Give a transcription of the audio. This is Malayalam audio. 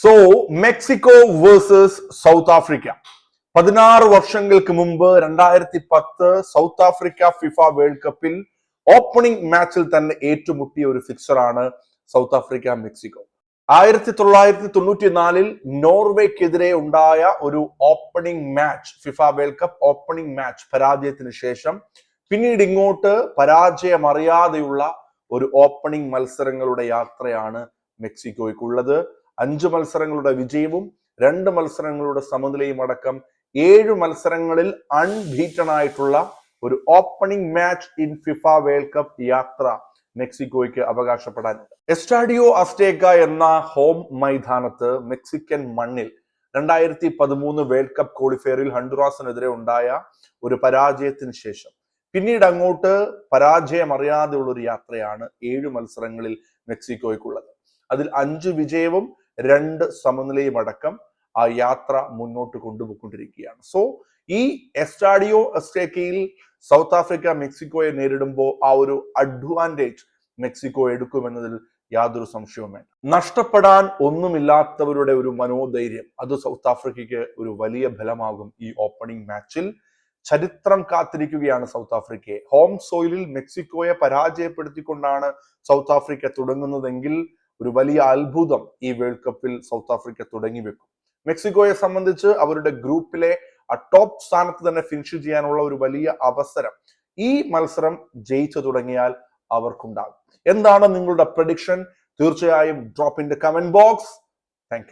So Mexico versus south Africa. 16 വർഷങ്ങൾക്ക് മുമ്പ് 2010 സൗത്ത് ആഫ്രിക്ക ഫിഫ വേൾഡ് കപ്പിൽ ഓപ്പണിംഗ് മാച്ചിൽ തന്നെ ഏറ്റുമുട്ടിയ ഒരു ഫിക്സറാണ് സൗത്ത് ആഫ്രിക്ക മെക്സിക്കോ. 1994 നോർവേക്കെതിരെ ഉണ്ടായ ഒരു opening match, FIFA world cup opening match പരാജയത്തിന് ശേഷം പിന്നീട് ഇങ്ങോട്ട് പരാജയമറിയാതെയുള്ള ഒരു ഓപ്പണിംഗ് മത്സരങ്ങളുടെ യാത്രയാണ് മെക്സിക്കോയ്ക്കുള്ളത്. 5 മത്സരങ്ങളുടെ വിജയവും 2 മത്സരങ്ങളുടെ സമനിലയും അടക്കം 7 മത്സരങ്ങളിൽ അൺബീറ്റൺ ആയിട്ടുള്ള ഒരു opening match in FIFA world cup യാത്ര മെക്സിക്കോയ്ക്ക് അവകാശപ്പെടാനുണ്ട്. എസ്റ്റാഡിയോ അസ്റ്റേക്ക എന്ന ഹോം മൈതാനത്ത് മെക്സിക്കൻ മണ്ണിൽ 2013 വേൾഡ് കപ്പ് ക്വാളിഫയറിൽ ഹണ്ടുറാസിനെതിരെ ഉണ്ടായ ഒരു പരാജയത്തിന് ശേഷം പിന്നീട് അങ്ങോട്ട് പരാജയമറിയാതെയുള്ള ഒരു യാത്രയാണ് 7 മത്സരങ്ങളിൽ മെക്സിക്കോയ്ക്കുള്ളത്. അതിൽ 5 വിജയവും 2 സമനിലയും അടക്കം ആ യാത്ര മുന്നോട്ട് കൊണ്ടുപോയിക്കൊണ്ടിരിക്കുകയാണ്. സോ ഈ എസ്റ്റാഡിയോ അസ്റ്റേക്കയിൽ സൗത്ത് ആഫ്രിക്ക മെക്സിക്കോയെ നേരിടുമ്പോൾ ആ ഒരു അഡ്വാൻറ്റേജ് മെക്സിക്കോ എടുക്കുമെന്നതിൽ യാതൊരു സംശയവും വേണ്ട. നഷ്ടപ്പെടാൻ ഒന്നുമില്ലാത്തവരുടെ ഒരു മനോധൈര്യം, അത് സൗത്ത് ആഫ്രിക്കയ്ക്ക് ഒരു വലിയ ബലമാകും. ഈ ഓപ്പണിംഗ് മാച്ചിൽ ചരിത്രം കാത്തിരിക്കുകയാണ് സൗത്ത് ആഫ്രിക്കയെ. ഹോം സോയിലിൽ മെക്സിക്കോയെ പരാജയപ്പെടുത്തിക്കൊണ്ടാണ് സൗത്ത് ആഫ്രിക്ക തുടങ്ങുന്നതെങ്കിൽ ഒരു വലിയ അത്ഭുതം ഈ വേൾഡ് കപ്പിൽ സൗത്ത് ആഫ്രിക്ക തുടങ്ങി വെക്കും. മെക്സിക്കോയെ സംബന്ധിച്ച് അവരുടെ ഗ്രൂപ്പിലെ ആ ടോപ്പ് സ്ഥാനത്ത് തന്നെ ഫിനിഷ് ചെയ്യാനുള്ള ഒരു വലിയ അവസരം ഈ മത്സരം ജയിച്ചു തുടങ്ങിയാൽ അവർക്കുണ്ടാകും. എന്താണ് നിങ്ങളുടെ പ്രഡിക്ഷൻ? തീർച്ചയായും drop in the comment box. Thank you.